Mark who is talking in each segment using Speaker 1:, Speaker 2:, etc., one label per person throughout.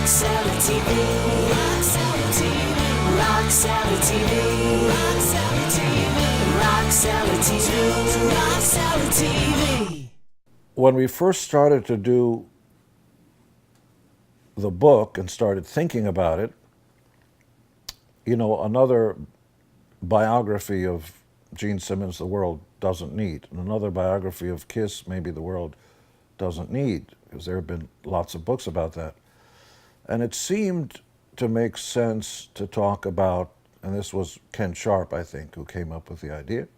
Speaker 1: Sally TV. Rock Sally TV. Rock Sally TV. Rock Sally TV. Rock Sally TV. Rock Sally TV.
Speaker 2: When we first started to do the book and started thinking about it, you know, another biography of Gene Simmons the world doesn't need, and another biography of Kiss maybe the world doesn't need, because there have been lots of books about that. And it seemed to make sense to talk about, and this was Ken Sharp, I think, who came up with the idea.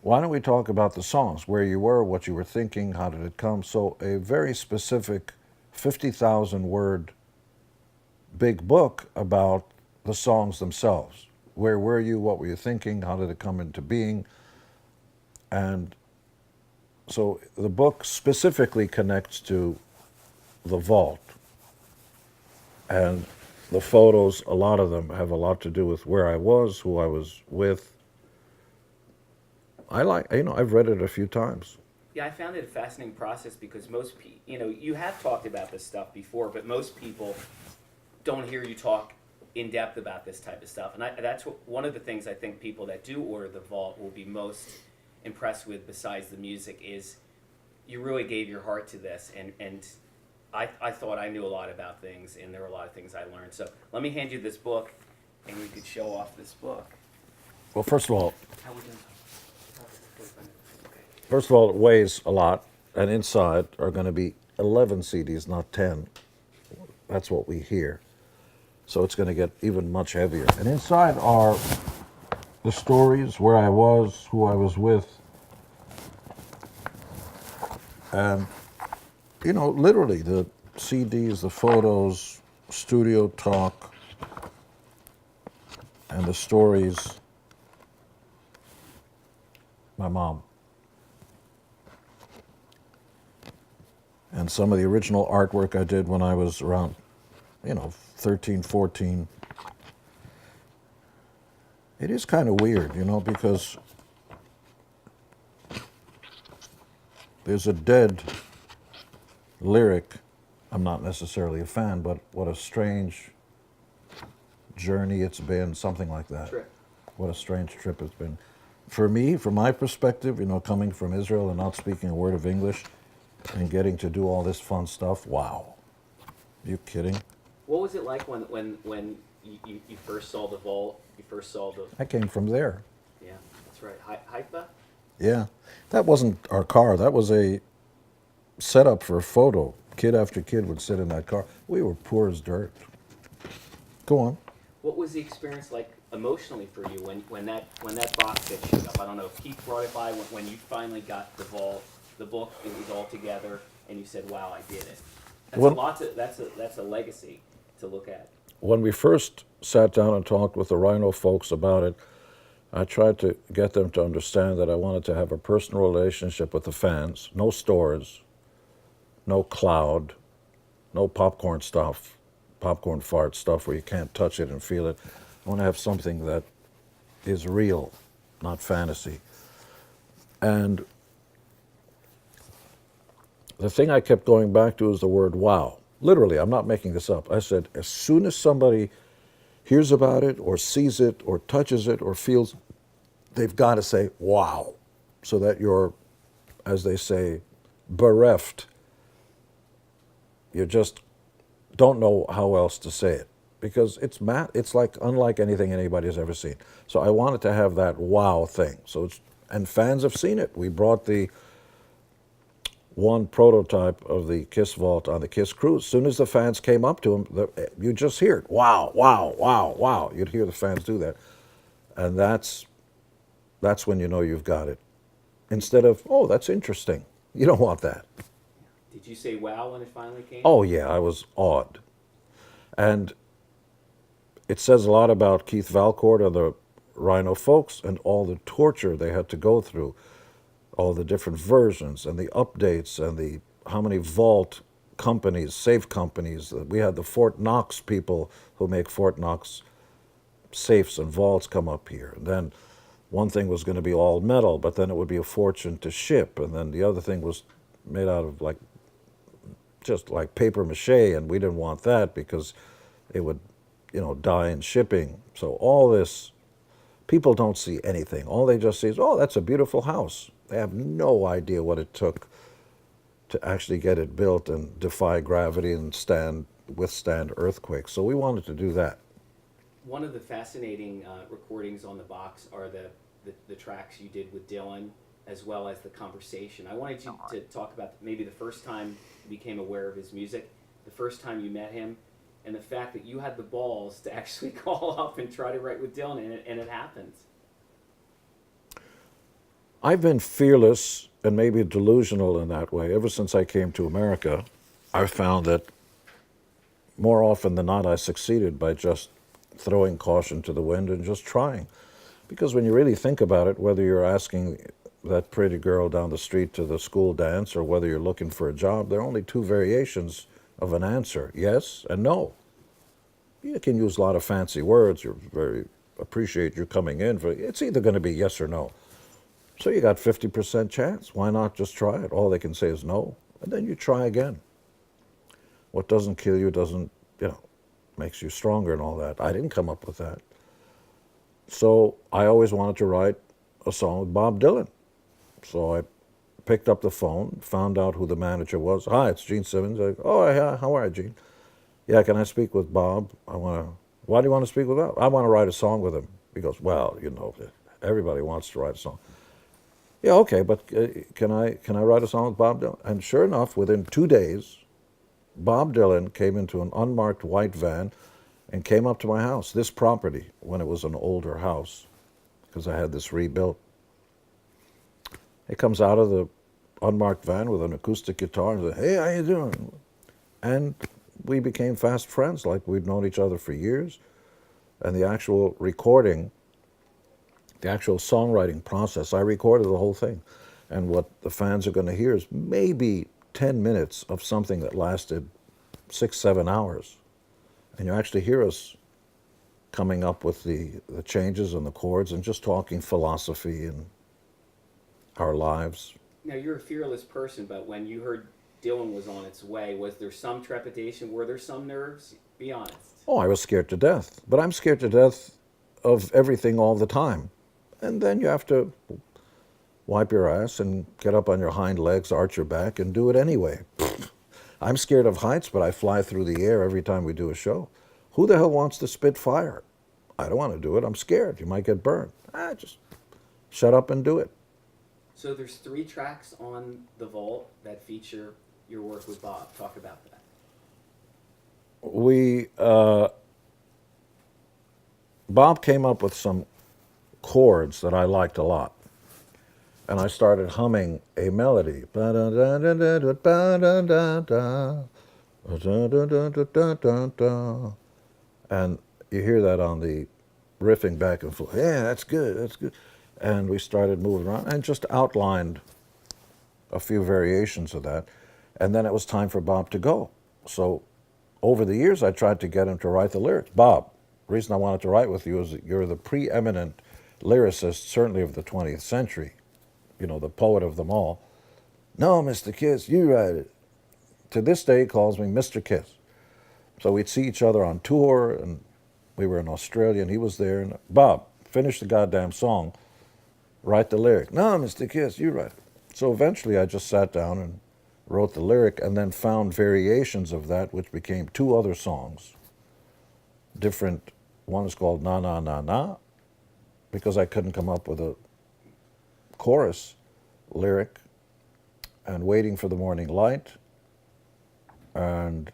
Speaker 2: Why don't we talk about the songs, where you were, what you were thinking, how did it come? So a very specific 50,000 word big book about the songs themselves. Where were you? What were you thinking? How did it come into being? And so the book specifically connects to the vault. And the photos, a lot of them have a lot to do with where I was, who I was with. I've read it a few times.
Speaker 3: Yeah, I found it a fascinating process because most people, you have talked about this stuff before, but most people don't hear you talk in depth about this type of stuff. And that's one of the things I think people that do order the vault will be most impressed with, besides the music, is you really gave your heart to this. And I thought I knew a lot about things, and there were a lot of things I learned. So let me hand you this book, and we could show off this book.
Speaker 2: Well, first of all,
Speaker 3: How we doing?
Speaker 2: it weighs a lot, and inside are going to be 11 CDs, not 10. That's what we hear. So it's going to get even much heavier. And inside are the stories, where I was, who I was with, and, literally the CDs, the photos, studio talk, and the stories. My mom. And some of the original artwork I did when I was around, 13, 14. It is kind of weird, because there's a Dead lyric. I'm not necessarily a fan, but what a strange journey it's been, something like that.
Speaker 3: Trip.
Speaker 2: What a strange trip it's been. For me, from my perspective, coming from Israel and not speaking a word of English and getting to do all this fun stuff, wow. Are you kidding?
Speaker 3: What was it like when you first saw the vault? You first saw the...
Speaker 2: I came from there.
Speaker 3: Yeah, that's right. Haifa?
Speaker 2: Yeah. That wasn't our car. That was a setup for a photo. Kid after kid would sit in that car. We were poor as dirt. Go on.
Speaker 3: What was the experience like emotionally for you when that box set showed up? I don't know if Keith brought it by when you finally got the vault, the book, it was all together, and you said, "Wow, I did it." That's a legacy to look at.
Speaker 2: When we first sat down and talked with the Rhino folks about it, I tried to get them to understand that I wanted to have a personal relationship with the fans. No stores, no cloud, no popcorn stuff, popcorn fart stuff where you can't touch it and feel it. I want to have something that is real, not fantasy. And the thing I kept going back to is the word wow. Literally, I'm not making this up. I said, as soon as somebody hears about it or sees it or touches it or feels, they've got to say, wow, so that you're, as they say, bereft. You just don't know how else to say it, because it's like unlike anything anybody has ever seen. So I wanted to have that wow thing. And fans have seen it. We brought the one prototype of the Kiss Vault on the Kiss cruise. As soon as the fans came up to him, you just hear it. Wow, wow, wow, wow. You'd hear the fans do that. And that's when you know you've got it. Instead of, oh, that's interesting. You don't want that.
Speaker 3: Did you say wow when it finally came?
Speaker 2: Oh, yeah, I was awed. And it says a lot about Keith Valcourt and the Rhino folks and all the torture they had to go through, all the different versions and the updates and how many vault companies, safe companies. We had the Fort Knox people who make Fort Knox safes and vaults come up here. And then one thing was going to be all metal, but then it would be a fortune to ship. And then the other thing was made out of like just like paper mache, and we didn't want that because it would, die in shipping. So all this, people don't see anything. All they just see is, oh, that's a beautiful house. They have no idea what it took to actually get it built and defy gravity and withstand earthquakes. So we wanted to do that.
Speaker 3: One of the fascinating recordings on the box are the tracks you did with Dylan, as well as the conversation. I wanted you to talk about maybe the first time you became aware of his music, the first time you met him, and the fact that you had the balls to actually call up and try to write with Dylan, and it happened.
Speaker 2: I've been fearless and maybe delusional in that way. Ever since I came to America, I've found that more often than not I succeeded by just throwing caution to the wind and just trying. Because when you really think about it, whether you're asking that pretty girl down the street to the school dance or whether you're looking for a job, there are only two variations of an answer, yes and no. You can use a lot of fancy words. You very appreciate you coming in. It's either going to be yes or no. So you got 50% chance. Why not just try it? All they can say is no, and then you try again. What doesn't kill you doesn't, makes you stronger and all that. I didn't come up with that. So I always wanted to write a song with Bob Dylan. So I picked up the phone, found out who the manager was. Hi, it's Gene Simmons. Oh, yeah, how are you, Gene? Yeah, can I speak with Bob? Why do you want to speak with Bob? I want to write a song with him. He goes, well, everybody wants to write a song. Yeah, okay, but can I write a song with Bob Dylan? And sure enough, within 2 days, Bob Dylan came into an unmarked white van and came up to my house, this property, when it was an older house, because I had this rebuilt. He comes out of the unmarked van with an acoustic guitar and says, hey, how you doing? And we became fast friends, like we'd known each other for years. And the actual recording, the actual songwriting process, I recorded the whole thing. And what the fans are going to hear is maybe 10 minutes of something that lasted 6-7 hours. And you actually hear us coming up with the changes and the chords and just talking philosophy and our lives.
Speaker 3: Now, you're a fearless person, but when you heard Dylan was on its way, was there some trepidation? Were there some nerves? Be honest.
Speaker 2: Oh, I was scared to death. But I'm scared to death of everything all the time. And then you have to wipe your ass and get up on your hind legs, arch your back, and do it anyway. I'm scared of heights, but I fly through the air every time we do a show. Who the hell wants to spit fire? I don't want to do it. I'm scared. You might get burned. Just shut up and do it.
Speaker 3: So there's 3 tracks on The Vault that feature your work with Bob. Talk about that.
Speaker 2: Bob came up with some chords that I liked a lot. And I started humming a melody. And you hear that on the riffing back and forth. Yeah, that's good, that's good. And we started moving around and just outlined a few variations of that. And then it was time for Bob to go. So over the years, I tried to get him to write the lyrics. Bob, the reason I wanted to write with you is that you're the preeminent lyricist, certainly of the 20th century. The poet of them all. No, Mr. Kiss, you write it. To this day, he calls me Mr. Kiss. So we'd see each other on tour, and we were in Australia, and he was there. And Bob, finish the goddamn song, write the lyric. No, Mr. Kiss, you write it. So eventually I just sat down and wrote the lyric and then found variations of that, which became 2 other songs. Different, one is called Na Na Na Na, because I couldn't come up with a chorus lyric, and Waiting for the Morning Light, and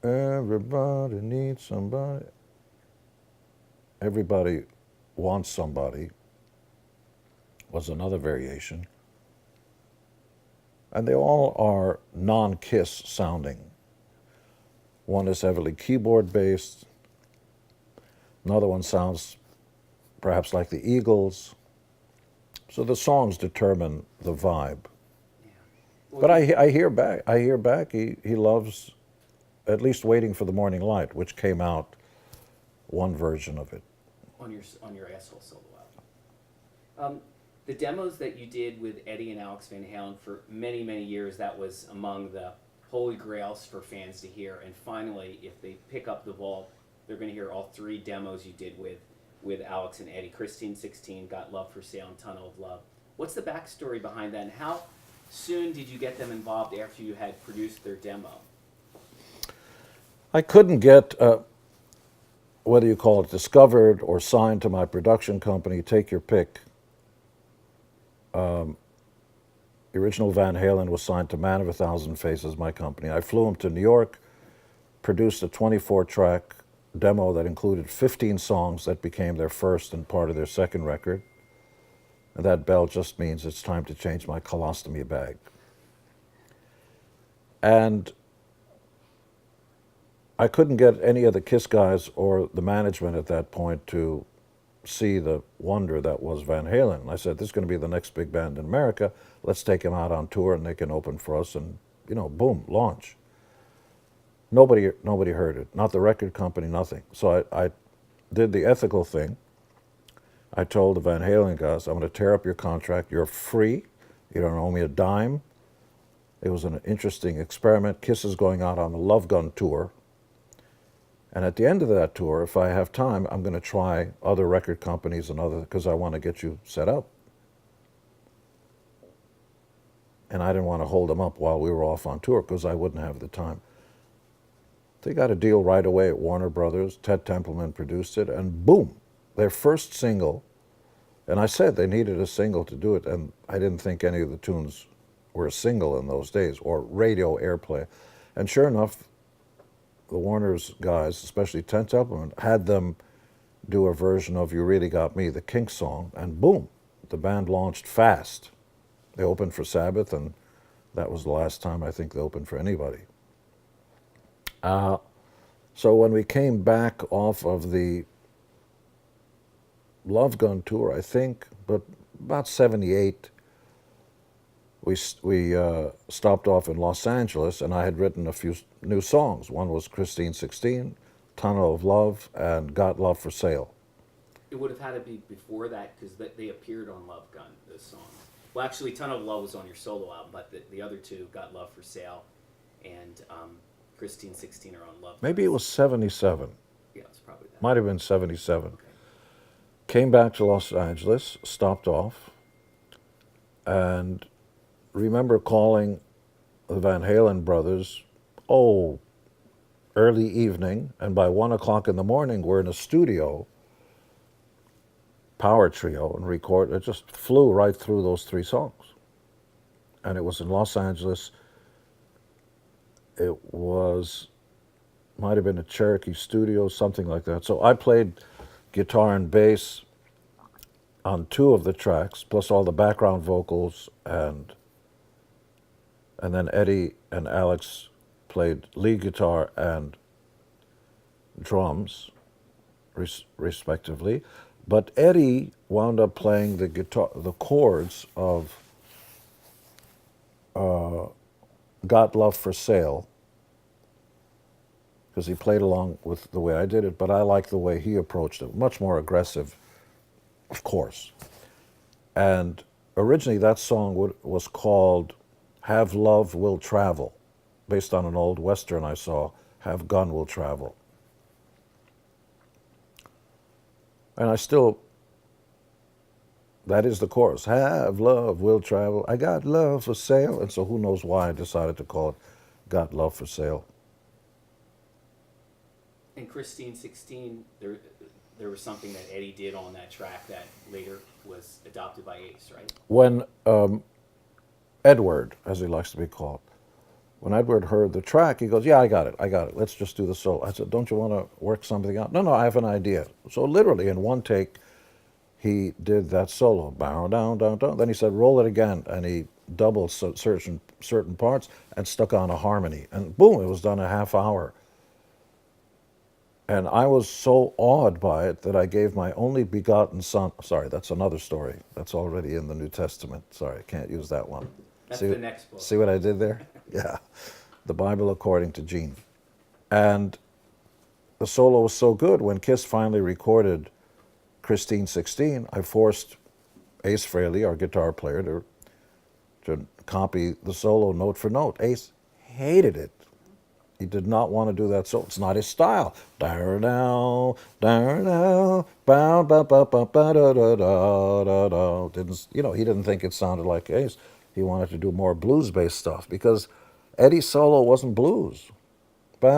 Speaker 2: Everybody Needs Somebody. Everybody Wants Somebody was another variation. And they all are non-Kiss sounding. One is heavily keyboard based. Another one sounds perhaps like the Eagles. So the songs determine the vibe.
Speaker 3: Yeah. Well,
Speaker 2: But I hear back. He loves at least Waiting for the Morning Light, which came out, one version of it.
Speaker 3: on your asshole solo album. The demos that you did with Eddie and Alex Van Halen for many, many years, that was among the holy grails for fans to hear. And finally, if they pick up the vault, they're going to hear all three demos you did with Alex and Eddie. Christine 16, Got Love for Sale, and Tunnel of Love. What's the backstory behind that, and how soon did you get them involved after you had produced their demo?
Speaker 2: I couldn't get, whether you call it discovered or signed to my production company, take your pick. The original Van Halen was signed to Man of a Thousand Faces, my company. I flew him to New York, produced a 24-track demo that included 15 songs that became their first and part of their second record. And that bell just means it's time to change my colostomy bag. And I couldn't get any of the KISS guys or the management at that point to see the wonder that was Van Halen. And I said, this is going to be the next big band in America. Let's take them out on tour and they can open for us and, you know, boom, launch. Nobody heard it. Not the record company, nothing. So I did the ethical thing. I told the Van Halen guys, I'm going to tear up your contract. You're free. You don't owe me a dime. It was an interesting experiment. KISS is going out on a Love Gun tour. And at the end of that tour, if I have time, I'm going to try other record companies and other, because I want to get you set up. And I didn't want to hold them up while we were off on tour because I wouldn't have the time. They got a deal right away at Warner Brothers. Ted Templeman produced it, and boom, their first single. And I said they needed a single to do it, and I didn't think any of the tunes were a single in those days, or radio airplay. And sure enough, the Warner's guys, especially Ted Templeman, had them do a version of You Really Got Me, the Kinks song, and boom, the band launched fast. They opened for Sabbath, and that was the last time I think they opened for anybody. So when we came back off of the Love Gun tour, I think, but about 78, we stopped off in Los Angeles, and I had written a few new songs. One was Christine 16, Tunnel of Love, and Got Love for Sale.
Speaker 3: It would have had to be before that because they appeared on Love Gun, those songs. Well, actually, Tunnel of Love was on your solo album, but the other two, Got Love for Sale and Christine 16 are on Love Gun.
Speaker 2: Maybe it was 77.
Speaker 3: Yeah, it's probably that.
Speaker 2: Might have been 77.
Speaker 3: Okay.
Speaker 2: Came back to Los Angeles, stopped off, and remember calling the Van Halen brothers, early evening, and by 1 o'clock in the morning, we're in a studio, power trio, and record. It just flew right through those three songs. And it was in Los Angeles. It might have been a Cherokee studio, something like that. So I played guitar and bass on 2 of the tracks, plus all the background vocals, and then Eddie and Alex played lead guitar and drums, respectively. But Eddie wound up playing the guitar, the chords of Got Love for Sale, because he played along with the way I did it, but I liked the way he approached it, much more aggressive, of course. And originally that song was called Have Love Will Travel, based on an old Western I saw, Have Gun Will Travel. And that is the chorus. Have love will travel. I got love for sale. And so who knows why I decided to call it Got Love for Sale.
Speaker 3: And Christine 16, there was something that Eddie did on that track that later was adopted by Ace, right?
Speaker 2: When Edward, as he likes to be called, when Edward heard the track, he goes, yeah, I got it. Let's just do the solo. I said, don't you want to work something out? No, I have an idea. So literally in one take, he did that solo, bow, down, down, down. Then he said, roll it again, and he doubled certain parts and stuck on a harmony. And boom, it was done in a half hour. And I was so awed by it that I gave my only begotten son, sorry, that's another story. That's already in the New Testament. Sorry, I can't use that one.
Speaker 3: That's the next book.
Speaker 2: See what I did there? Yeah. The Bible According to Gene. And the solo was so good, when KISS finally recorded Christine 16, I forced Ace Frehley, our guitar player, to copy the solo note for note. Ace hated it. He did not want to do that solo. It's not his style. Didn't, he didn't think it sounded like Ace. He wanted to do more blues-based stuff because Eddie's solo wasn't blues. The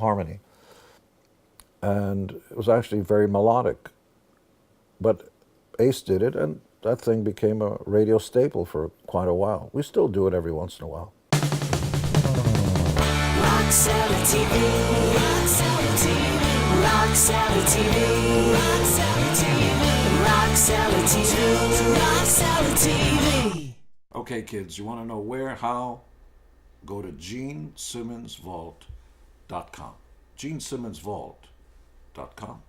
Speaker 2: harmony. And it was actually very melodic. But Ace did it, and that thing became a radio staple for quite a while. We still do it every once in a while.
Speaker 1: Rock Salad TV. Rock Salad TV. Rock Salad TV. Rock Salad TV. Rock Salad TV. Rock Salad TV.
Speaker 2: Okay, kids, you want to know where, how? Go to GeneSimmonsVault.com. GeneSimmonsVault.com.